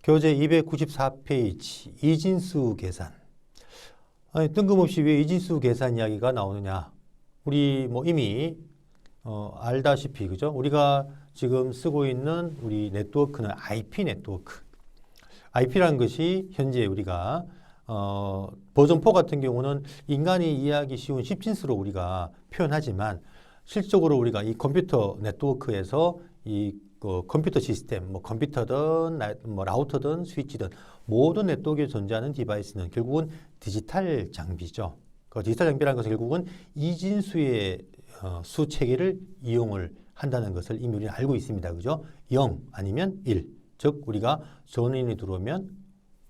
교재 294페이지 이진수 계산. 아니, 뜬금없이 왜 이진수 계산 이야기가 나오느냐. 우리 뭐 이미 알다시피 그죠? 우리가 지금 쓰고 있는 우리 네트워크는 IP 네트워크. IP라는 것이 현재 우리가 버전 4 같은 경우는 인간이 이해하기 쉬운 십진수로 우리가 표현하지만 실적으로 우리가 이 컴퓨터 네트워크에서 이 컴퓨터 시스템, 뭐 컴퓨터든 뭐 라우터든 스위치든 모든 네트워크에 존재하는 디바이스는 결국은 디지털 장비죠. 그 디지털 장비라는 것은 결국은 이진수의 수 체계를 이용을 한다는 것을 이미 우리는 알고 있습니다. 그죠? 0 아니면 1. 즉 우리가 전원이 들어오면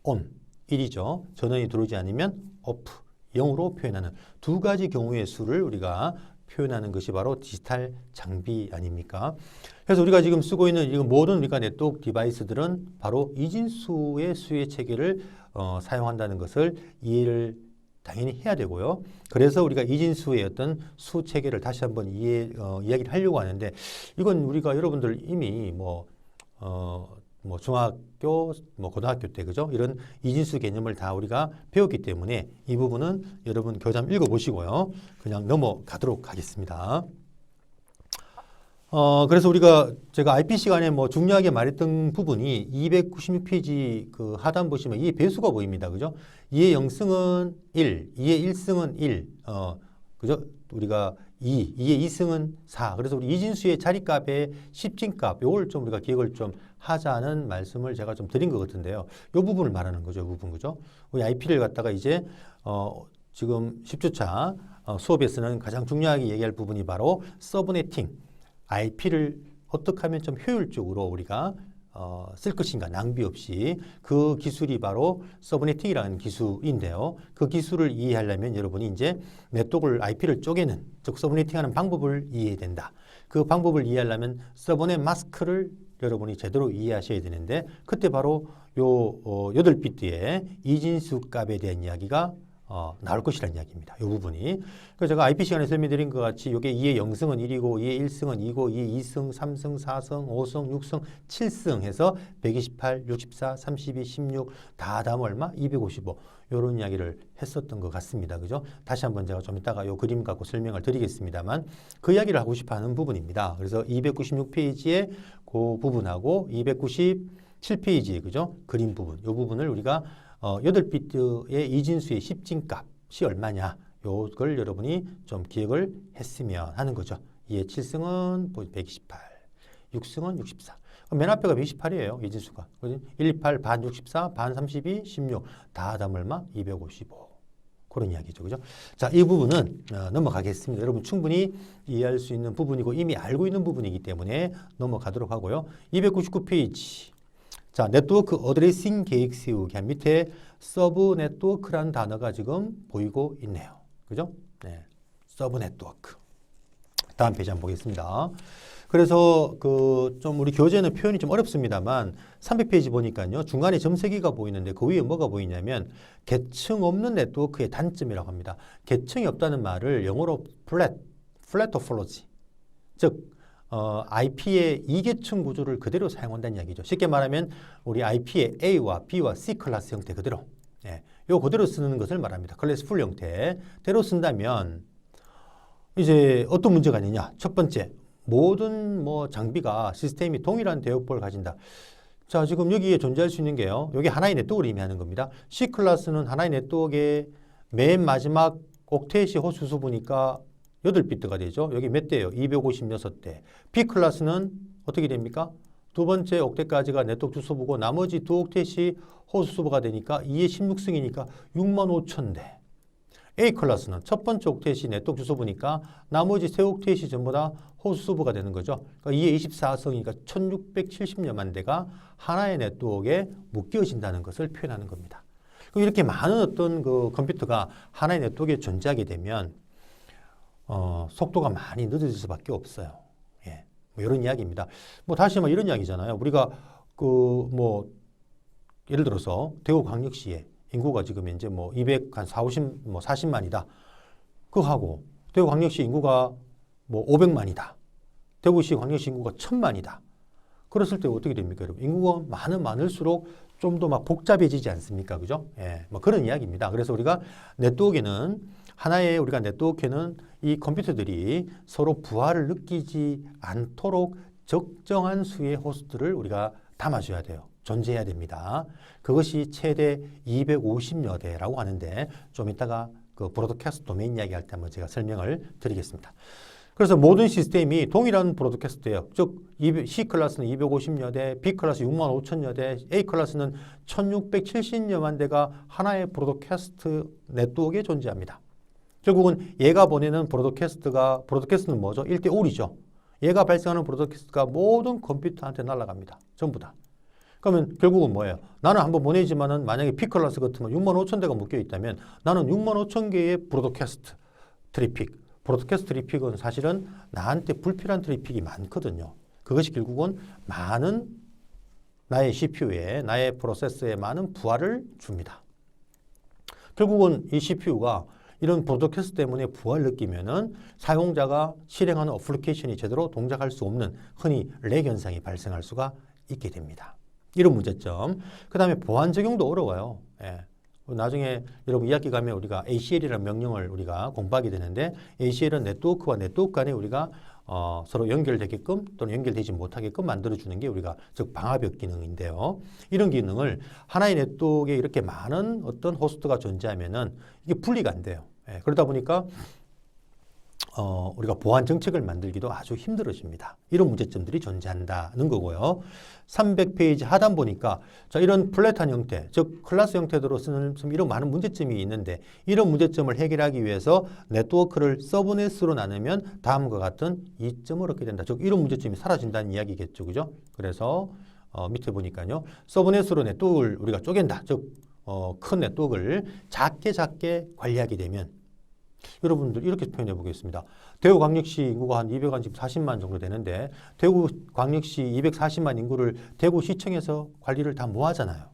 ON 1이죠. 전원이 들어오지 않으면 OFF 0으로 표현하는 두 가지 경우의 수를 우리가 표현하는 것이 바로 디지털 장비 아닙니까? 그래서 우리가 지금 쓰고 있는 이 모든 우리가 네트워크 디바이스들은 바로 이진수의 수의 체계를 사용한다는 것을 이해를 당연히 해야 되고요. 그래서 우리가 이진수의 어떤 수 체계를 다시 한번 이야기를 하려고 하는데 이건 우리가 여러분들 이미 뭐 중학교, 뭐 고등학교 때 그죠? 이런 이진수 개념을 다 우리가 배웠기 때문에 이 부분은 여러분 교재 한번 읽어보시고요. 그냥 넘어가도록 하겠습니다. 그래서 제가 IP 시간에 뭐 중요하게 말했던 부분이 296페이지 그 하단 보시면 이의 배수가 보입니다. 그죠? 이의 0승은 1, 이의 1승은 1, 그죠? 우리가 2, 2의 2승은 4. 그래서 우리 이진수의 자리값의 십진값, 요걸 좀 우리가 기억을 좀 하자는 말씀을 제가 좀 드린 것 같은데요. 요 부분을 말하는 거죠. 요 부분, 그죠? 우리 IP를 갖다가 이제, 지금 10주차 수업에서는 가장 중요하게 얘기할 부분이 바로 서브네팅. IP를 어떻게 하면 좀 효율적으로 우리가 쓸 것인가 낭비 없이 그 기술이 바로 서브네팅이라는 기술인데요. 그 기술을 이해하려면 여러분이 이제 네트워크를 IP를 쪼개는 즉 서브네팅하는 방법을 이해해야 된다. 그 방법을 이해하려면 서브넷 마스크를 여러분이 제대로 이해하셔야 되는데 그때 바로 요 8비트의 이진수 값에 대한 이야기가 나올 것이라는 이야기입니다. 이 부분이. 그래서 제가 IP 시간에 설명드린 것 같이 이게 2의 0승은 1이고 2의 1승은 2고 2의 2승, 3승, 4승, 5승, 6승, 7승 해서 128, 64, 32, 16 다 다음 얼마? 255 이런 이야기를 했었던 것 같습니다. 그죠? 다시 한번 제가 좀 이따가 이 그림 갖고 설명을 드리겠습니다만 그 이야기를 하고 싶어 하는 부분입니다. 그래서 296페이지의 그 부분하고 297페이지의 그죠? 그림 부분, 이 부분을 우리가 8비트의 이진수의 십진값이 얼마냐 요걸 여러분이 좀 기억을 했으면 하는 거죠. 2의 7승은 128, 6승은 64. 맨 앞에가 128이에요. 이진수가. 128, 반 64, 반 32, 16. 다 다음 얼마? 255. 그런 이야기죠. 그죠? 자, 이 부분은 넘어가겠습니다. 여러분 충분히 이해할 수 있는 부분이고 이미 알고 있는 부분이기 때문에 넘어가도록 하고요. 299페이지. 자, 네트워크 어드레싱 계획 세우기. 밑에 서브 네트워크라는 단어가 지금 보이고 있네요. 그죠? 네. 서브 네트워크. 다음 페이지 한번 보겠습니다. 그래서 좀 우리 교재는 표현이 좀 어렵습니다만 300페이지 보니까요. 중간에 점세기가 보이는데 그 위에 뭐가 보이냐면 계층 없는 네트워크의 단점이라고 합니다. 계층이 없다는 말을 영어로 flat topology. 즉 IP의 이계층 구조를 그대로 사용한다는 이야기죠. 쉽게 말하면 우리 IP의 A와 B와 C 클래스 형태 그대로 요 그대로 쓰는 것을 말합니다. 클래스 풀 형태대로 쓴다면 이제 어떤 문제가 있느냐. 첫 번째, 모든 장비가 시스템이 동일한 대역법을 가진다. 자, 지금 여기에 존재할 수 있는 게요. 여기 하나의 네트워크를 의미하는 겁니다. C 클래스는 하나의 네트워크의 맨 마지막 옥텟이 호수 수보니까 8비트가 되죠. 여기 몇 대예요? 256대. B 클래스는 어떻게 됩니까? 두 번째 옥텟까지가 네트워크 주소보고 나머지 두 옥텟이 호수 수보가 되니까 2의 16승이니까 65,000대. A 클래스는 첫 번째 옥텟이 네트워크 주소보니까 나머지 세 옥텟이 전부 다 호수 수보가 되는 거죠. 그러니까 2의 24승이니까 1670여만 대가 하나의 네트워크에 묶여진다는 것을 표현하는 겁니다. 이렇게 많은 어떤 그 컴퓨터가 하나의 네트워크에 존재하게 되면 속도가 많이 늦어질 수밖에 없어요. 예, 이런 이야기입니다. 다시 이런 이야기잖아요. 우리가 예를 들어서 대구광역시에 인구가 지금 이제 40만이다. 그거 하고 대구광역시 인구가 500만이다. 대구시 광역시 인구가 1000만이다. 그랬을 때 어떻게 됩니까, 여러분? 인구가 많을수록 좀 더 막 복잡해지지 않습니까? 그죠? 예, 뭐 그런 이야기입니다. 그래서 우리가 네트워크에는 하나의 우리가 네트워크에는 이 컴퓨터들이 서로 부하를 느끼지 않도록 적정한 수의 호스트를 우리가 담아줘야 돼요. 존재해야 됩니다. 그것이 최대 250여 대라고 하는데 좀 이따가 그 브로드캐스트 도메인 이야기할 때 한번 제가 설명을 드리겠습니다. 그래서 모든 시스템이 동일한 브로드캐스트예요. 즉 C 클래스는 250여 대, B 클래스 6만 5천여 대, A 클래스는 1670여만 대가 하나의 브로드캐스트 네트워크에 존재합니다. 결국은 얘가 보내는 브로드캐스트는 뭐죠? 1대5이죠. 얘가 발생하는 브로드캐스트가 모든 컴퓨터한테 날아갑니다. 전부 다. 그러면 결국은 뭐예요? 나는 한번 보내지만은 만약에 B 클래스 같으면 6만 5천 대가 묶여 있다면 나는 6만 5천 개의 브로드캐스트 트래픽은 사실은 나한테 불필요한 트래픽이 많거든요. 그것이 결국은 많은 나의 CPU에, 나의 프로세서에 많은 부하를 줍니다. 결국은 이 CPU가 이런 브로드캐스트 때문에 부하를 느끼면은 사용자가 실행하는 어플리케이션이 제대로 동작할 수 없는 흔히 렉 현상이 발생할 수가 있게 됩니다. 이런 문제점. 그 다음에 보안 적용도 어려워요. 예. 나중에 여러분 2학기 가면 우리가 ACL이라는 명령을 우리가 공부하게 되는데 ACL은 네트워크와 네트워크 간에 우리가 서로 연결되게끔 또는 연결되지 못하게끔 만들어주는 게 우리가 즉 방화벽 기능인데요. 이런 기능을 하나의 네트워크에 이렇게 많은 어떤 호스트가 존재하면은 이게 분리가 안 돼요. 예, 그러다 보니까 우리가 보안 정책을 만들기도 아주 힘들어집니다. 이런 문제점들이 존재한다는 거고요. 300페이지 하단 보니까 자, 이런 플랫한 형태, 즉 클래스 형태로 쓰는 이런 많은 문제점이 있는데 이런 문제점을 해결하기 위해서 네트워크를 서브넷으로 나누면 다음과 같은 이점을 얻게 된다. 즉 이런 문제점이 사라진다는 이야기겠죠. 그죠? 그래서 밑에 보니까요. 서브넷으로 네트워크를 우리가 쪼갠다. 즉 큰 네트워크를 작게 관리하게 되면 여러분들 이렇게 표현해 보겠습니다. 대구광역시 인구가 한 240만 정도 되는데 대구광역시 240만 인구를 대구시청에서 관리를 다 뭐 하잖아요.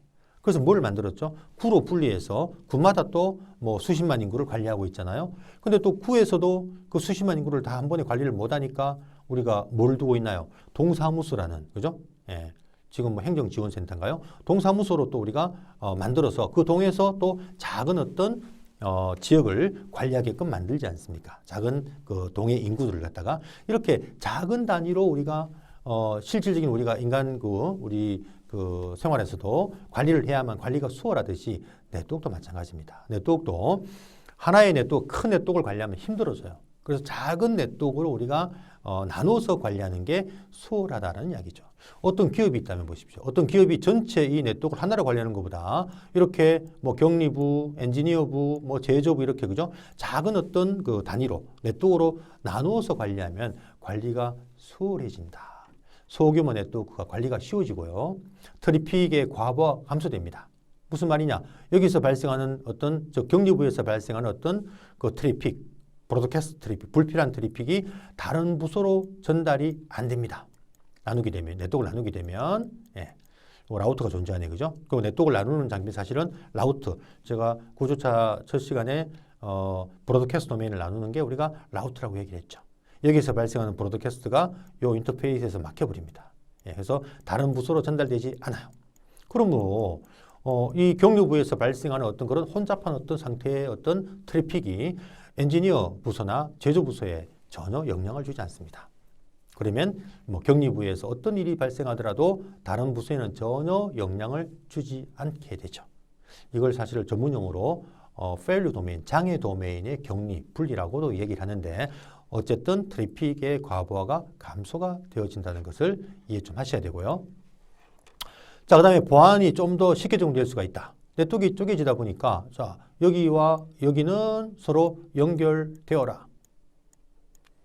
그래서 뭘 만들었죠? 구로 분리해서 구마다 또 뭐 수십만 인구를 관리하고 있잖아요. 근데 또 구에서도 그 수십만 인구를 다 한 번에 관리를 못 하니까 우리가 뭘 두고 있나요? 동사무소라는, 그죠? 예. 지금 뭐 행정지원센터인가요? 동사무소로 또 우리가 만들어서 그 동에서 또 작은 어떤 지역을 관리하게끔 만들지 않습니까? 작은 그 동의 인구들을 갖다가 이렇게 작은 단위로 우리가 실질적인 우리가 인간 우리 그 생활에서도 관리를 해야만 관리가 수월하듯이 네트워크도 마찬가지입니다. 네트워크도 하나의 네트워크, 큰 네트워크를 관리하면 힘들어져요. 그래서 작은 네트워크로 우리가 나눠서 관리하는 게 수월하다는 이야기죠. 어떤 기업이 있다면 보십시오. 어떤 기업이 전체 이 네트워크를 하나로 관리하는 것보다 이렇게 뭐 격리부, 엔지니어부, 뭐 제조부 이렇게 그죠? 작은 어떤 그 단위로 네트워크로 나누어서 관리하면 관리가 수월해진다. 소규모 네트워크가 관리가 쉬워지고요. 트래픽의 과부하 감소됩니다. 무슨 말이냐? 여기서 발생하는 어떤 격리부에서 발생하는 어떤 그 트래픽, 브로드캐스트 트래픽, 불필요한 트래픽이 다른 부서로 전달이 안 됩니다. 나누게 되면, 네트워크를 나누게 되면, 예, 라우터가 존재하네, 그죠? 그 네트워크를 나누는 장비 사실은 라우터. 제가 구조차 첫 시간에 브로드캐스트 도메인을 나누는 게 우리가 라우터라고 얘기를 했죠. 여기서 발생하는 브로드캐스트가 요 인터페이스에서 막혀버립니다. 예, 그래서 다른 부서로 전달되지 않아요. 그러므로 이 격리부에서 발생하는 어떤 그런 혼잡한 어떤 상태의 어떤 트래픽이 엔지니어 부서나 제조 부서에 전혀 영향을 주지 않습니다. 그러면 뭐 격리부에서 어떤 일이 발생하더라도 다른 부서에는 전혀 영향을 주지 않게 되죠. 이걸 사실 전문용어로 failure 도메인, 장애 도메인의 격리, 분리라고도 얘기를 하는데 어쨌든 트래픽의 과부하가 감소가 되어진다는 것을 이해 좀 하셔야 되고요. 자, 그 다음에 보안이 좀 더 쉽게 적용될 수가 있다. 네트워크가 쪼개지다 보니까 자, 여기와 여기는 서로 연결되어라.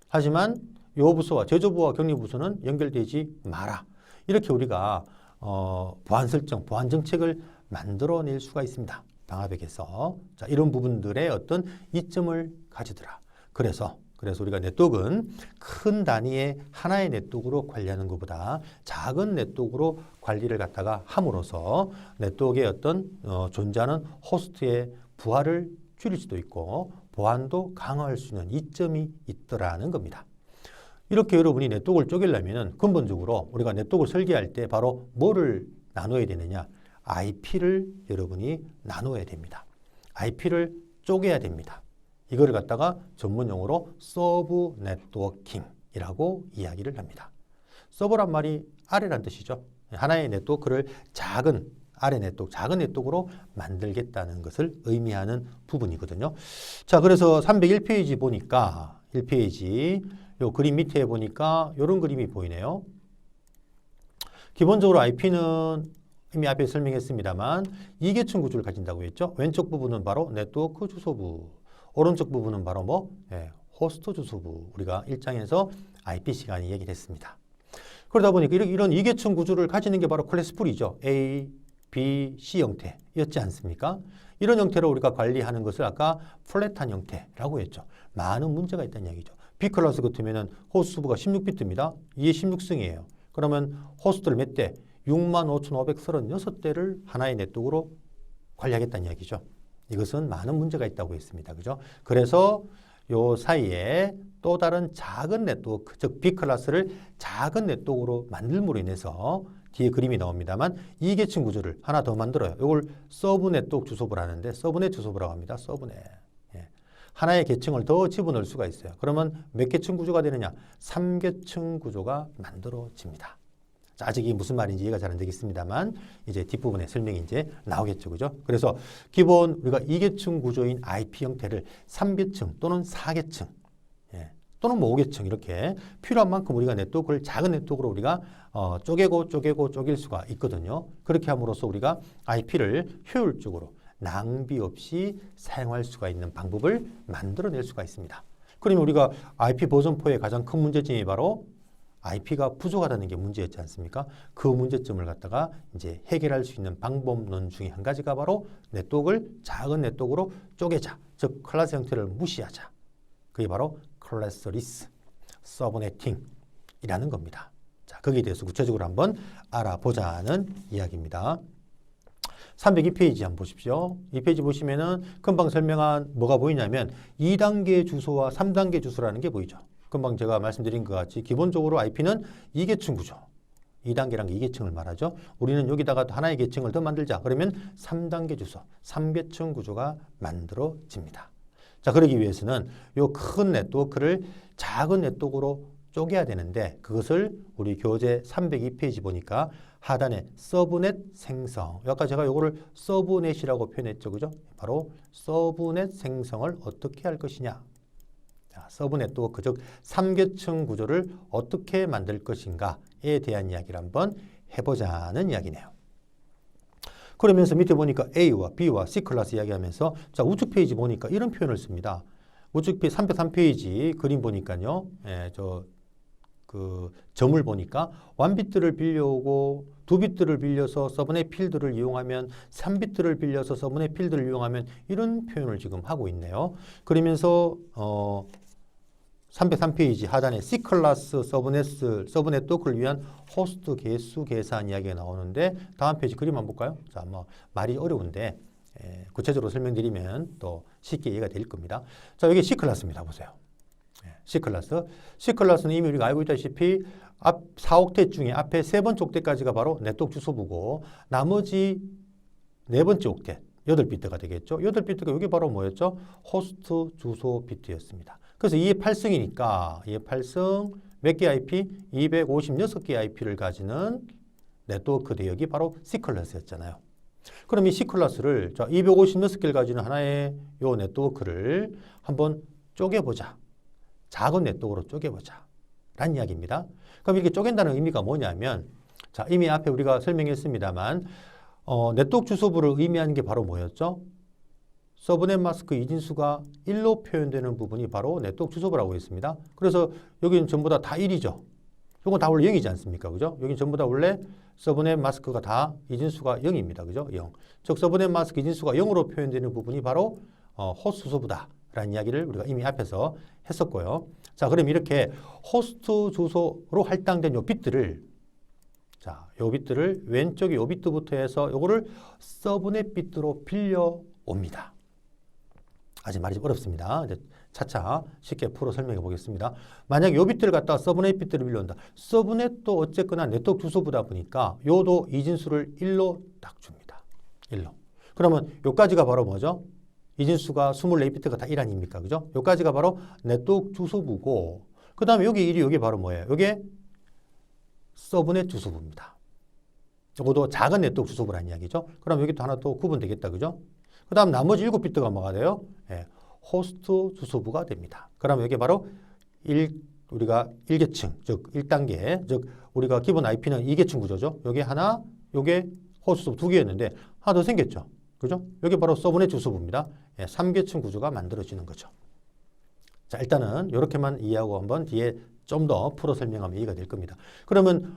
하지만 요 부서와 제조부와 격리부서는 연결되지 마라. 이렇게 우리가 보안 설정, 보안 정책을 만들어낼 수가 있습니다. 방화벽에서. 자, 이런 부분들의 어떤 이점을 가지더라. 그래서 우리가 네트워크는 큰 단위의 하나의 네트워크로 관리하는 것보다 작은 네트워크로 관리를 갖다가 함으로써 네트워크의 어떤 존재하는 호스트의 부하를 줄일 수도 있고 보안도 강화할 수 있는 이점이 있더라는 겁니다. 이렇게 여러분이 네트워크를 쪼개려면 근본적으로 우리가 네트워크를 설계할 때 바로 뭐를 나눠야 되느냐? IP를 여러분이 나눠야 됩니다. IP를 쪼개야 됩니다. 이거를 갖다가 전문 용어로 서브 네트워킹이라고 이야기를 합니다. 서버란 말이 아래란 뜻이죠. 하나의 네트워크를 작은 아래 네트워크, 작은 네트워크로 만들겠다는 것을 의미하는 부분이거든요. 자, 그래서 301페이지 보니까 1페이지 요 그림 밑에 보니까 이런 그림이 보이네요. 기본적으로 IP는 이미 앞에 설명했습니다만 이계층 구조를 가진다고 했죠. 왼쪽 부분은 바로 네트워크 주소부, 오른쪽 부분은 바로 호스트 주소부. 우리가 1장에서 IP 시간에 얘기를 했습니다. 그러다 보니까 이런 이계층 구조를 가지는 게 바로 클래스풀이죠. A, B, C 형태였지 않습니까? 이런 형태로 우리가 관리하는 것을 아까 플랫한 형태라고 했죠. 많은 문제가 있다는 얘기죠. B 클래스 같으면 호스트부가 16비트입니다. 이게 16승이에요. 그러면 호스트를 몇 대? 65,536대를 하나의 네트워크로 관리하겠다는 이야기죠. 이것은 많은 문제가 있다고 했습니다. 그죠? 그래서 요 사이에 또 다른 작은 네트워크, 즉 B 클래스를 작은 네트워크로 만들므로 인해서 뒤에 그림이 나옵니다만 이계층 구조를 하나 더 만들어요. 이걸 서브 네트워크 주소부를 하는데 서브넷 주소부라고 합니다. 서브넷. 예. 하나의 계층을 더 집어넣을 수가 있어요. 그러면 몇 계층 구조가 되느냐? 3계층 구조가 만들어집니다. 자, 아직 이게 무슨 말인지 이해가 잘 안 되겠습니다만 이제 뒷부분에 설명이 이제 나오겠죠. 그죠? 그래서 기본 우리가 2계층 구조인 IP 형태를 3계층 또는 4계층 또는 5계층 이렇게 필요한 만큼 우리가 네트워크를 작은 네트워크로 우리가 쪼갤 수가 있거든요. 그렇게 함으로써 우리가 IP를 효율적으로 낭비 없이 사용할 수가 있는 방법을 만들어낼 수가 있습니다. 그러면 우리가 IP 버전4의 가장 큰 문제점이 바로 IP가 부족하다는 게 문제였지 않습니까? 그 문제점을 갖다가 이제 해결할 수 있는 방법론 중에 한 가지가 바로 네트워크를 작은 네트워크로 쪼개자, 즉 클래스 형태를 무시하자. 그게 바로 클래스리스 서브네팅이라는 겁니다. 자, 거기에 대해서 구체적으로 한번 알아보자는 이야기입니다. 302페이지 한번 보십시오. 이 페이지 보시면은 금방 설명한 뭐가 보이냐면 2단계 주소와 3단계 주소라는 게 보이죠. 금방 제가 말씀드린 것 같이 기본적으로 IP는 2계층 구조. 2단계란 게 2계층을 말하죠. 우리는 여기다가 하나의 계층을 더 만들자. 그러면 3단계 주소, 3계층 구조가 만들어집니다. 자, 그러기 위해서는 이 큰 네트워크를 작은 네트워크로 쪼개야 되는데 그것을 우리 교재 302페이지 보니까 하단에 서브넷 생성. 아까 제가 이거를 서브넷이라고 표현했죠. 그죠? 바로 서브넷 생성을 어떻게 할 것이냐. 자, 서브 네트워크, 즉 3계층 구조를 어떻게 만들 것인가에 대한 이야기를 한번 해보자는 이야기네요. 그러면서 밑에 보니까 A와 B와 C 클래스 이야기하면서 자, 우측 페이지 보니까 이런 표현을 씁니다. 우측 페이지 303페이지 그림 보니까요. 점을 보니까 1비트를 빌려오고 2비트를 빌려서 서브넷 필드를 이용하면 3비트를 빌려서 서브넷 필드를 이용하면 이런 표현을 지금 하고 있네요. 그러면서 303페이지 하단에 C 클래스 서브 네트워크를 위한 호스트 개수 계산 이야기가 나오는데 다음 페이지 그림 한번 볼까요? 자, 말이 어려운데 구체적으로 설명드리면 또 쉽게 이해가 될 겁니다. 자, 여기 C 클래스입니다. 보세요. C 클래스. C 클래스는 이미 우리가 알고 있다시피 앞 4옥텟 중에 앞에 세 번째 옥텟까지가 바로 네트워크 주소부고 나머지 네 번째 옥텟 8비트가 되겠죠. 8비트가 여기 바로 뭐였죠? 호스트 주소 비트였습니다. 그래서 2의 8승이니까 2의 8승 몇 개 IP? 256개 IP를 가지는 네트워크 대역이 바로 C 클래스였잖아요. 그럼 이 C 클래스를 256개를 가지는 하나의 요 네트워크를 한번 쪼개보자. 작은 네트워크로 쪼개보자. 라는 이야기입니다. 그럼 이렇게 쪼갠다는 의미가 뭐냐면 자, 이미 앞에 우리가 설명했습니다만 네트워크 주소부를 의미하는 게 바로 뭐였죠? 서브넷 마스크 이진수가 1로 표현되는 부분이 바로 네트워크 주소부라고 했습니다. 그래서 여기는 전부 다 1이죠. 이건 다 원래 0이지 않습니까? 그죠? 여기 전부 다 원래 서브넷 마스크가 다 이진수가 0입니다. 그죠? 0. 즉 서브넷 마스크 이진수가 0으로 표현되는 부분이 바로 호스트 주소부다. 라는 이야기를 우리가 이미 앞에서 했었고요. 자, 그럼 이렇게 호스트 주소로 할당된 요 비트를 자, 요 비트를 왼쪽에 요 비트부터 해서 요거를 서브넷 비트로 빌려 옵니다. 아직 말이 어렵습니다. 이제 차차 쉽게 풀어 설명해 보겠습니다. 만약에 요 비트를 갖다가 서브넷 비트를 빌려온다. 서브넷도 어쨌거나 네트워크 주소부다 보니까 요도 이진수를 1로 딱 줍니다. 1로. 그러면 요까지가 바로 뭐죠? 이진수가 24비트가 다 1 아닙니까? 그죠? 요까지가 바로 네트워크 주소부고, 그 다음에 여기 1이 여기 바로 뭐예요? 요게 서브넷 주소부입니다. 요것도 작은 네트워크 주소부라는 이야기죠. 그럼 여기도 하나 또 구분되겠다. 그죠? 그 다음 나머지 7비트가 뭐가 돼요? 예, 호스트 주소부가 됩니다. 그럼 여기 바로 우리가 1계층, 즉 1단계, 즉 우리가 기본 IP는 2계층 구조죠. 여기 하나, 요게 호스트 2개였는데 하나 더 생겼죠. 그죠? 여기 바로 서브넷 주소부입니다. 예, 3계층 구조가 만들어지는 거죠. 자, 일단은 이렇게만 이해하고 한번 뒤에 좀 더 풀어 설명하면 이해가 될 겁니다. 그러면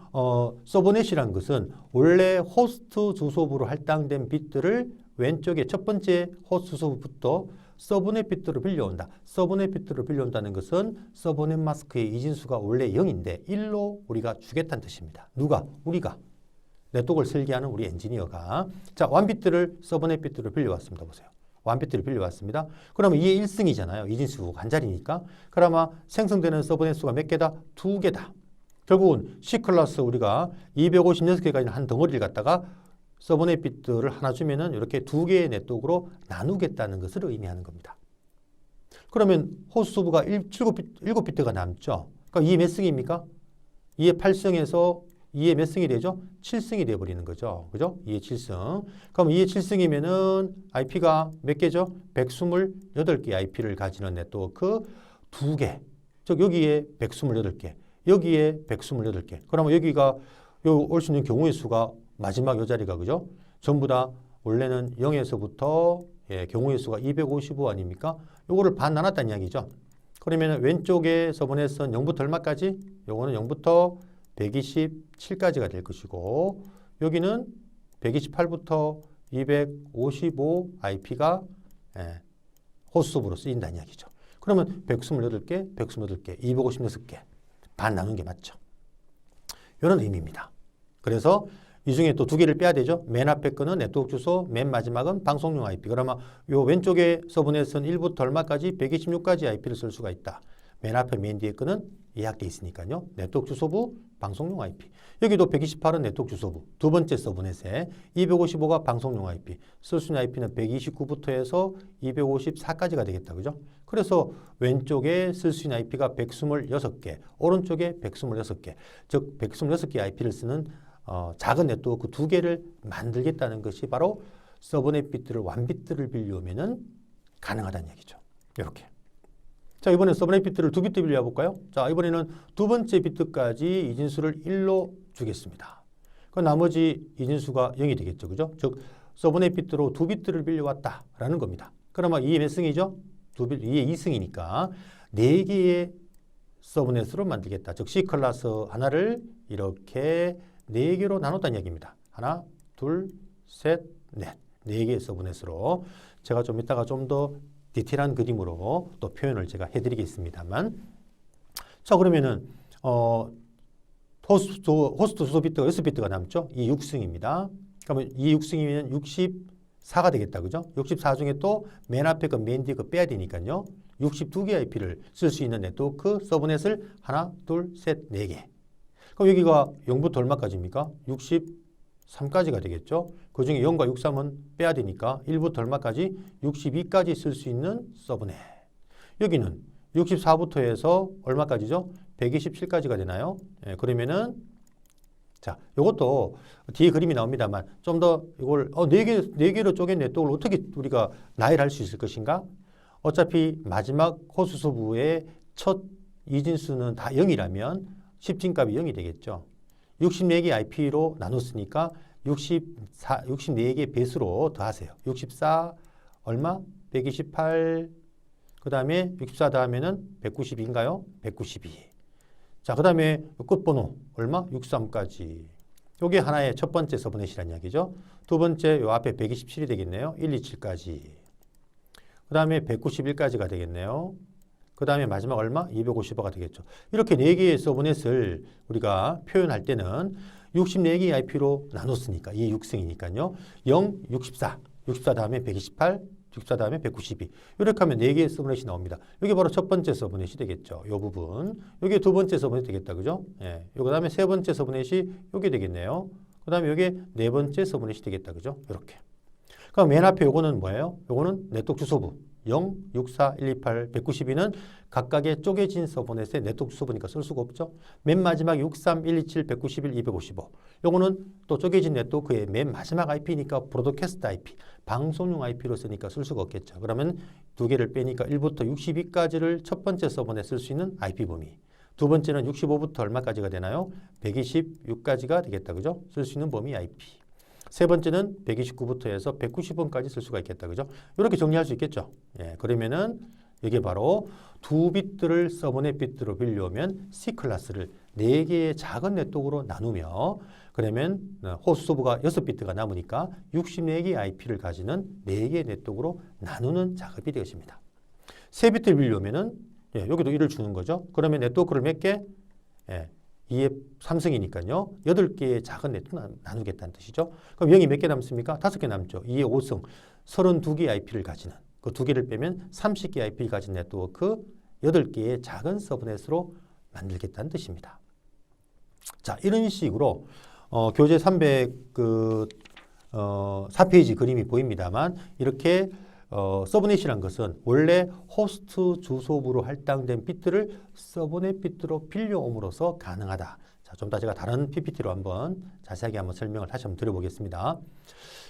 서브넷이라는 것은 원래 호스트 주소부로 할당된 bit들을 왼쪽에 첫 번째 호스트 주소부부터 서브넷 비트로 빌려온다. 서브넷 비트로 빌려온다는 것은 서브넷 마스크의 이진수가 원래 0인데 1로 우리가 주겠다는 뜻입니다. 누가? 우리가. 네트워크를 설계하는 우리 엔지니어가. 자, 1비트를 서브넷 비트로 빌려왔습니다. 보세요. 1비트를 빌려왔습니다. 그러면 이게 1승이잖아요. 이진수 한자리니까. 그러면 생성되는 서브넷 수가 몇 개다? 2개다. 결국은 C클래스 우리가 256개가 있는 한 덩어리를 갖다가 서브넷 비트를 하나 주면은 이렇게 2개의 네트워크로 나누겠다는 것을 의미하는 겁니다. 그러면 호스트부가 7비트가 남죠. 그러니까 이게 몇 승입니까? 이게 8승에서 2의 몇 승이 되죠? 7승이 되어버리는 거죠. 그죠? 2의 7승. 그럼 2의 7승이면은 IP가 몇 개죠? 128개 IP를 가지는 네트워크 2개. 즉, 여기에 128개. 여기에 128개. 그러면 여기가 올 수 있는 경우의 수가 마지막 요 자리가, 그죠? 전부 다 원래는 0에서부터 경우의 수가 255 아닙니까? 요거를 반 나눴다는 이야기죠. 그러면 왼쪽에 서브넷은 0부터 얼마까지? 요거는 0부터 127까지가 될 것이고, 여기는 128부터 255 IP가 호스트부로 쓰인다는 이야기죠. 그러면 128개, 128개, 256개 반 나눈 게 맞죠. 이런 의미입니다. 그래서 이 중에 또 2개를 빼야 되죠. 맨 앞에 거는 네트워크 주소, 맨 마지막은 방송용 IP. 그러면 요 왼쪽에 서브넷은 1부터 얼마까지? 126까지 IP를 쓸 수가 있다. 맨 앞에 맨 뒤에 거는 예약돼 있으니까요. 네트워크 주소부, 방송용 IP. 여기도 128은 네트워크 주소부. 두 번째 서브넷에 255가 방송용 IP. 쓸 수 있는 IP는 129부터 해서 254까지가 되겠다. 그죠? 그래서 왼쪽에 쓸 수 있는 IP가 126개, 오른쪽에 126개. 즉 126개 IP를 쓰는 작은 네트워크 2개를 만들겠다는 것이 바로 서브넷 비트를 1비트를 빌려오면은 가능하다는 얘기죠. 이렇게. 자, 이번에 서브넷 비트를 2비트 빌려볼까요? 자, 이번에는 두 번째 비트까지 이진수를 1로 주겠습니다. 그 나머지 이진수가 0이 되겠죠. 그죠? 즉, 서브넷 비트로 2비트를 빌려왔다라는 겁니다. 그러면 이게 몇 승이죠? 2비트, 이게 2승이니까 4개의 서브넷으로 만들겠다. 즉, C클래스 하나를 이렇게 4개로 나눴다는 얘기입니다. 하나, 둘, 셋, 넷. 4개의 서브넷으로. 제가 좀 이따가 좀 더 디테일한 그림으로 또 표현을 제가 해드리겠습니다만. 자, 그러면은, 호스트 주소 비트가 6비트가 남죠? 이 6승입니다. 그러면 이 6승이면 64가 되겠다. 그죠? 64 중에 또 맨 앞에 거, 맨 뒤에 거 빼야 되니까요. 62개 IP를 쓸 수 있는 네트워크 서브넷을 하나, 둘, 셋, 4개. 그럼 여기가 0부터 얼마까지입니까? 63까지가 되겠죠. 그 중에 0과 63은 빼야 되니까 1부터 얼마까지? 62까지 쓸 수 있는 서브넷. 여기는 64부터 해서 얼마까지죠? 127까지가 되나요? 그러면은 자, 이것도 뒤에 그림이 나옵니다만 좀 더 이걸 4개로 쪼갠 네트워크를 어떻게 우리가 나열할 수 있을 것인가? 어차피 마지막 호스트부의 첫 이진수는 다 0이라면 10진 값이 0이 되겠죠. 64개 IP로 나눴으니까 64개 배수로 더하세요. 64 얼마? 128. 그 다음에 64 다음에는 192인가요? 192. 자, 그 다음에 끝번호 얼마? 63까지. 요게 하나의 첫 번째 서브넷이라는 이야기죠. 두 번째 요 앞에 127이 되겠네요. 127까지. 그 다음에 191까지가 되겠네요. 그 다음에 마지막 얼마? 255가 되겠죠. 이렇게 4개의 서브넷을 우리가 표현할 때는 64개의 IP로 나눴으니까 이게 6승이니까요. 0, 64, 64 다음에 128, 64 다음에 192. 이렇게 하면 4개의 서브넷이 나옵니다. 이게 바로 첫 번째 서브넷이 되겠죠. 이 부분. 이게 두 번째 서브넷이 되겠다. 그죠? 예. 그 다음에 세 번째 서브넷이 이게 되겠네요. 그 다음에 이게 네 번째 서브넷이 되겠다. 그죠? 이렇게. 그럼 맨 앞에 요거는 뭐예요? 요거는 네트워크 주소부 0, 64, 128, 192는 각각의 쪼개진 서버넷의 네트워크 주소부니까 쓸 수가 없죠. 맨 마지막 63, 127, 191, 255 요거는 또 쪼개진 네트워크의 맨 마지막 IP니까 브로드캐스트 IP, 방송용 IP로 쓰니까 쓸 수가 없겠죠. 그러면 두 개를 빼니까 1부터 62까지를 첫 번째 서버넷 쓸 수 있는 IP 범위. 두 번째는 65부터 얼마까지가 되나요? 126까지가 되겠다. 그죠? 쓸 수 있는 범위 IP. 세 번째는 129부터 해서 190번까지 쓸 수가 있겠다. 그죠? 이렇게 정리할 수 있겠죠? 예, 그러면은 이게 바로 두 비트를 서버넷 비트로 빌려오면 C 클래스를 4개의 작은 네트워크로 나누며 그러면 호스트 서버가 6비트가 남으니까 64개의 IP를 가지는 4개의 네트워크로 나누는 작업이 되어집니다. 3비트를 빌려오면은 예, 여기도 1을 주는 거죠. 그러면 네트워크를 몇 개? 예, 2의 3승이니까요. 8개의 작은 네트워크 나누겠다는 뜻이죠. 그럼 0이 몇 개 남습니까? 5개 남죠. 2의 5승, 32개의 IP를 가지는 그 두 개를 빼면 30개의 IP를 가진 네트워크 8개의 작은 서브넷으로 만들겠다는 뜻입니다. 자, 이런 식으로 교재 304페이지 그림이 보입니다만 이렇게 서브넷이란 것은 원래 호스트 주소부로 할당된 비트를 서브넷 비트로 빌려옴으로써 가능하다. 자, 좀 더 제가 다른 PPT로 한번 자세하게 한번 설명을 다시 한번 드려보겠습니다.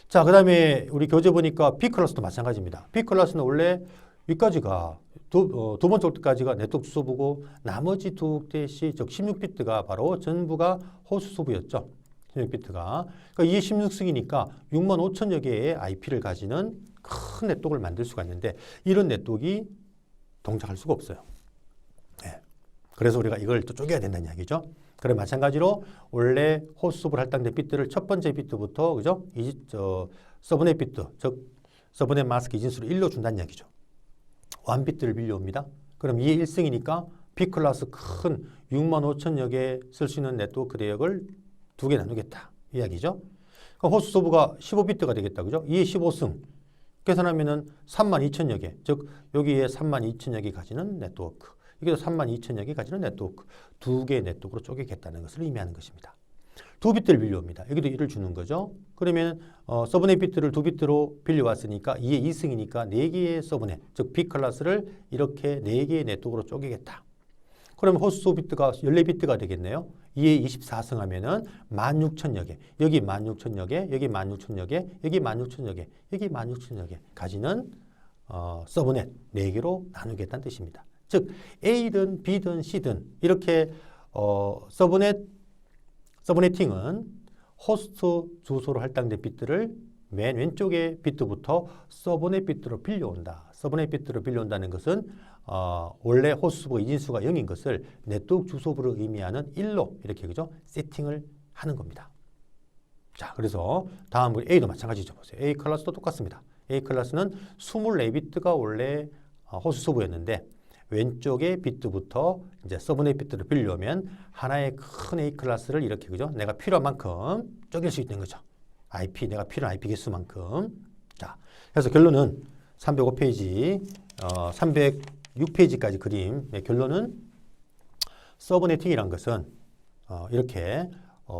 자, 그 다음에 우리 교재 보니까 B클래스도 마찬가지입니다. B클래스는 원래 여기까지가 두 번째 때까지가 네트워크 주소부고 나머지 두 대시 즉 16비트가 바로 전부가 호스트 주소부였죠. 16비트가. 그러니까 이게 16승이니까 6만 5천여 개의 IP를 가지는 큰 네트워크를 만들 수가 있는데 이런 네트워크가 동작할 수가 없어요. 네. 그래서 우리가 이걸 또 쪼개야 된다는 이야기죠. 그래 마찬가지로 원래 호스트부로 할당된 비트를 첫 번째 비트부터 그죠? 서브넷 비트 즉 서브넷 마스크 이진수로 1로 준다는 이야기죠. 1비트를 빌려옵니다. 그럼 2의 1승이니까 B클래스 큰 6만 5천여 개 쓸 수 있는 네트워크 대역을 2개 나누겠다. 이야기죠. 그럼 호스트 서버가 15비트가 되겠다. 그죠? 2의 15승. 계산하면은 3만 2천여 개. 즉 여기에 3만 2천여 개 가지는 네트워크. 여기도 3만 2천여 개 가지는 네트워크. 2개의 네트워크로 쪼개겠다는 것을 의미하는 것입니다. 2비트를 빌려옵니다. 여기도 1을 주는 거죠. 그러면 서브넷 비트를 2비트로 빌려왔으니까 2의 2승이니까 4개의 서브넷, 즉 B클래스를 이렇게 4개의 네트워크로 쪼개겠다. 그러면 호스트 비트가 14비트가 되겠네요. 2의 24승 하면은 16,000여 개, 여기 16,000여 개, 여기 16,000여 개, 여기 16,000여 개, 여기 16,000여 개 가지는 서브넷 4개로 나누겠다는 뜻입니다. 즉 A든 B든 C든 이렇게 서브네팅은 호스트 주소로 할당된 비트를 맨 왼쪽의 비트부터 서브넷 비트로 빌려온다. 서브넷 비트로 빌려온다는 것은 원래 호스트부 이진수가 0인 것을 네트워크 주소부를 의미하는 1로 이렇게 그죠? 세팅을 하는 겁니다. 자, 그래서 다음 A도 마찬가지죠. 보세요. A 클래스도 똑같습니다. A 클래스는 24비트가 원래 호스트 주소부였는데 왼쪽의 비트부터 이제 서브넷 비트를 빌려오면 하나의 큰 A 클래스를 이렇게 그죠? 내가 필요한 만큼 쪼갤 수 있는 거죠. IP 내가 필요한 IP 개수만큼. 자, 그래서 결론은 305페이지, 306페이지까지 그림 결론은 서브네팅이란 것은 이렇게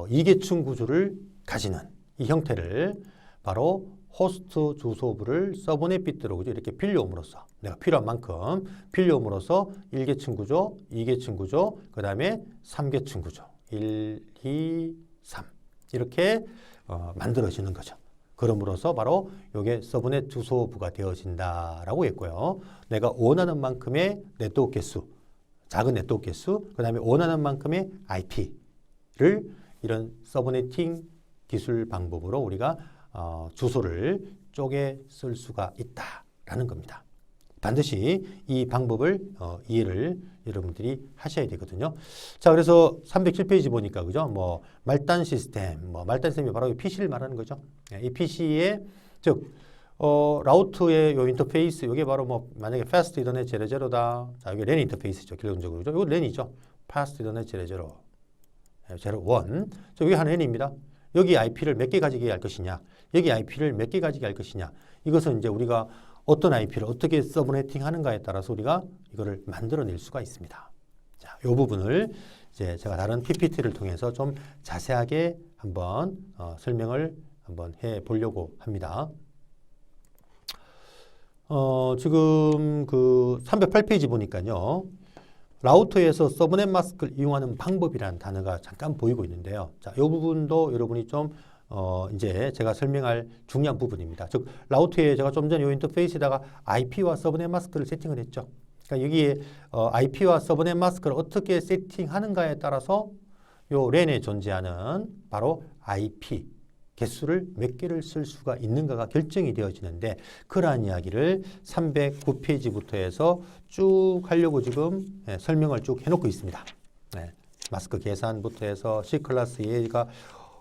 이계층 구조를 가지는 이 형태를 바로 호스트 주소부를 서브넷 비트로 그죠? 이렇게 빌려옴으로써 내가 필요한 만큼 빌려옴으로써 1계층 구조, 2계층 구조, 그 다음에 3계층 구조 1, 2, 3 이렇게 만들어지는 거죠. 그럼으로써 바로 이게 서브넷 주소부가 되어진다라고 했고요. 내가 원하는 만큼의 네트워크 개수, 작은 네트워크 개수, 그 다음에 원하는 만큼의 IP를 이런 서브네팅 기술 방법으로 우리가 주소를 쪼개 쓸 수가 있다라는 겁니다. 반드시 이 방법을 이해를 여러분들이 하셔야 되거든요. 자, 그래서 307페이지 보니까 그죠? 뭐 말단 시스템, 말단 시스템이 바로 이 PC를 말하는 거죠. 이 PC의 즉 라우터의 요 인터페이스, 이게 바로 뭐 만약에 fast ethernet 00다. 자, 이게 랜 인터페이스죠. 기본적으로 이거 랜이죠. fast ethernet 00, 01. 자, 여기 하나 랜입니다. 여기 IP를 몇 개 가지게 할 것이냐, 여기 IP를 몇 개 가지게 할 것이냐. 이것은 이제 우리가 어떤 IP를 어떻게 서브네팅 하는가에 따라서 우리가 이거를 만들어낼 수가 있습니다. 자, 이 부분을 이제 제가 다른 PPT를 통해서 좀 자세하게 한번 설명을 한번 해 보려고 합니다. 지금 그 308페이지 보니까요. 라우터에서 서브넷 마스크를 이용하는 방법이라는 단어가 잠깐 보이고 있는데요. 자, 이 부분도 여러분이 좀 이제 제가 설명할 중요한 부분입니다. 즉, 라우터에 제가 좀 전에 이 인터페이스에다가 IP와 서브넷 마스크를 세팅을 했죠. 그러니까 여기에 IP와 서브넷 마스크를 어떻게 세팅하는가에 따라서 요 랜에 존재하는 바로 IP 개수를 몇 개를 쓸 수가 있는가가 결정이 되어지는데 그러한 이야기를 309페이지부터 해서 쭉 하려고 지금 설명을 쭉 해놓고 있습니다. 마스크 계산부터 해서 C클래스 얘가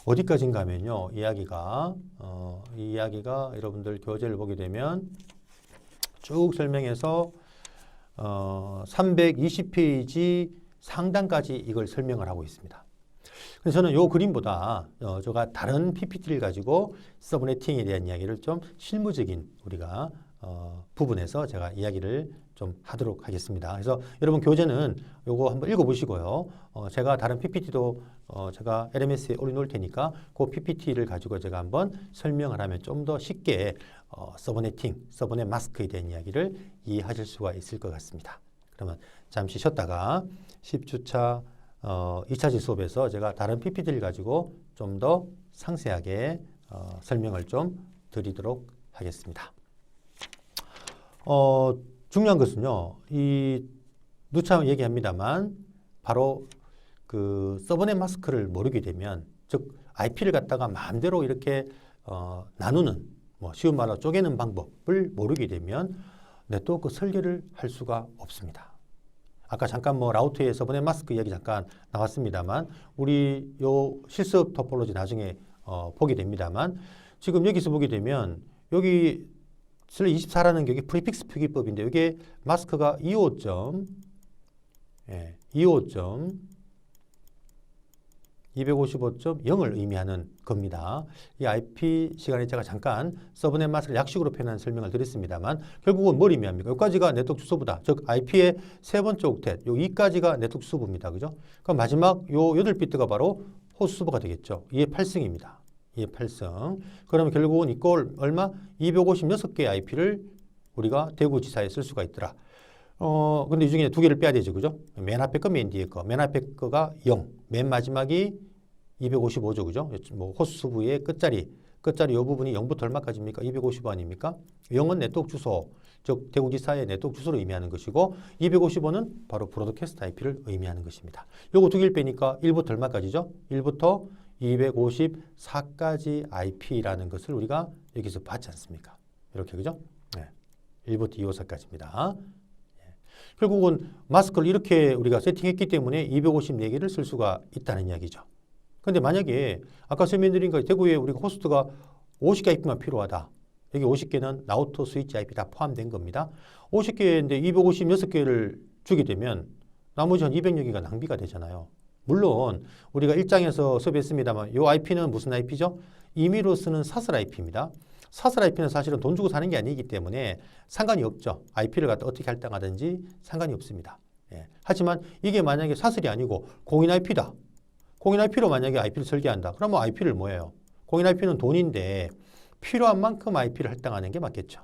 어디까지인가 하면요. 이 이야기가 여러분들 교재를 보게 되면 쭉 설명해서 320페이지 상단까지 이걸 설명을 하고 있습니다. 그래서 저는 이 그림보다 제가 다른 PPT를 가지고 서브네팅에 대한 이야기를 좀 실무적인 우리가 부분에서 제가 이야기를 좀 하도록 하겠습니다. 그래서 여러분 교재는 요거 한번 읽어보시고요. 제가 다른 PPT도 제가 LMS에 올려놓을 테니까 그 PPT를 가지고 제가 한번 설명을 하면 좀 더 쉽게 서브네팅, 서브넷 마스크에 대한 이야기를 이해하실 수가 있을 것 같습니다. 그러면 잠시 쉬었다가 10주차 2차지 수업에서 제가 다른 PPT를 가지고 좀 더 상세하게 설명을 좀 드리도록 하겠습니다. 중요한 것은요, 누차 얘기합니다만, 바로 그 서브넷 마스크를 모르게 되면, 즉, IP를 갖다가 마음대로 이렇게 나누는, 쉬운 말로 쪼개는 방법을 모르게 되면, 네트워크 설계를 할 수가 없습니다. 아까 잠깐 라우터의 서브넷 마스크 이야기 잠깐 나왔습니다만, 우리 요 실습 토폴로지 나중에 보게 됩니다만, 지금 여기서 보게 되면, 여기 슬24라는 게 여기 프리픽스 표기법인데, 이게 마스크가 255.255.0을 의미하는 겁니다. 이 IP 시간에 제가 잠깐 서브넷 마스크를 약식으로 표현하는 설명을 드렸습니다만, 결국은 뭘 의미합니까? 여기까지가 네트워크 주소부다. 즉, IP의 세 번째 옥텟, 요 2까지가 네트워크 주소부입니다. 그죠? 그럼 마지막 요 8비트가 바로 호스 수부가 되겠죠. 이게 8승입니다. 이게 8승. 그러면 결국은 이걸 얼마? 256개의 IP를 우리가 대구지사에 쓸 수가 있더라. 근데 이 중에 두 개를 빼야 되죠. 그죠? 맨 앞에 거, 맨 뒤에 거. 맨 앞에 거가 0. 맨 마지막이 255죠. 그죠? 호스부의 끝자리 이 부분이 0부터 얼마까지입니까? 255 아닙니까? 0은 네트워크 주소, 즉 대구지사의 네트워크 주소를 의미하는 것이고 255는 바로 브로드캐스트 IP를 의미하는 것입니다. 요거 두 개를 빼니까 1부터 얼마까지죠? 1부터 254까지 IP라는 것을 우리가 여기서 봤지 않습니까? 이렇게, 그죠? 1부터 254까지입니다. 결국은 마스크를 이렇게 우리가 세팅했기 때문에 254개를 쓸 수가 있다는 이야기죠. 근데 만약에 아까 설명드린 거 대구에 우리가 호스트가 50개 IP만 필요하다. 여기 50개는 라우터, 스위치 IP 다 포함된 겁니다. 50개인데 256개를 주게 되면 나머지 한 200여 개가 낭비가 되잖아요. 물론 우리가 1장에서 수업했습니다만 이 IP는 무슨 IP죠? 임의로 쓰는 사설 IP입니다. 사설 IP는 사실은 돈 주고 사는 게 아니기 때문에 상관이 없죠. IP를 갖다 어떻게 할당하든지 상관이 없습니다. 하지만 이게 만약에 사설이 아니고 공인 IP다. 공인 IP로 만약에 IP를 설계한다. 그러면 IP를 뭐예요? 공인 IP는 돈인데 필요한 만큼 IP를 할당하는 게 맞겠죠.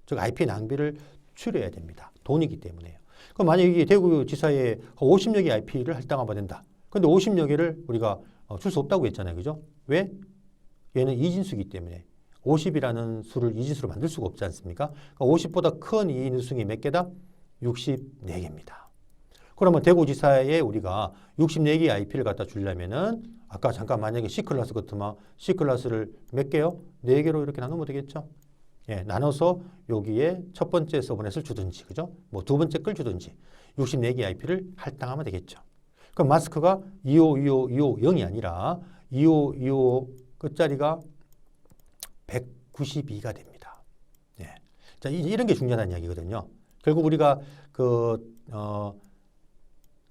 즉 IP 낭비를 줄여야 됩니다. 돈이기 때문에요. 그럼 만약에 이게 대구지사에 50여 개 IP를 할당하면 된다. 근데 50여 개를 우리가 줄 수 없다고 했잖아요. 그죠? 왜? 얘는 이진수이기 때문에 50이라는 수를 이진수로 만들 수가 없지 않습니까? 그러니까 50보다 큰 이인수이 몇 개다? 64개입니다. 그러면 대구지사에 우리가 64개의 IP를 갖다 주려면은 아까 잠깐 만약에 C클래스 같으면 C클래스를 몇 개요? 4개로 이렇게 나누면 되겠죠? 나눠서 여기에 첫 번째 서브넷을 주든지, 그죠? 두 번째 걸 주든지 64개 IP를 할당하면 되겠죠. 그럼 마스크가 2525250이 아니라 25255 끝자리가 192가 됩니다. 자, 이런 게 중요하다는 이야기거든요. 결국 우리가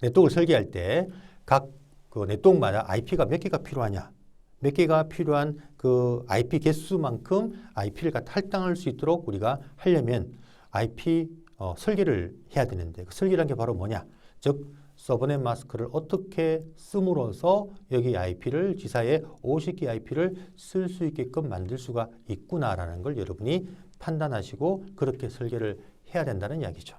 네트워크를 설계할 때 각 그 네트워크마다 IP가 몇 개가 필요하냐, 몇 개가 필요한 그 IP 개수만큼 IP를 갖다 할당할 수 있도록 우리가 하려면 IP 설계를 해야 되는데 그 설계라는 게 바로 뭐냐? 즉 서브넷 마스크를 어떻게 씀으로써 여기 IP를 G사의 50개 IP를 쓸 수 있게끔 만들 수가 있구나라는 걸 여러분이 판단하시고 그렇게 설계를 해야 된다는 이야기죠.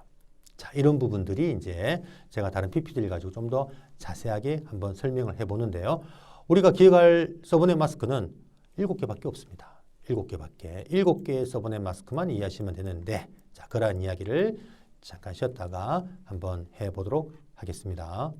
자, 이런 부분들이 이제 제가 다른 PPT를 가지고 좀 더 자세하게 한번 설명을 해보는데요. 우리가 기억할 서브넷 마스크는 7개밖에 없습니다. 7개밖에. 7개의 서브넷 마스크만 이해하시면 되는데, 자, 그러한 이야기를 잠깐 쉬었다가 한번 해보도록 하겠습니다.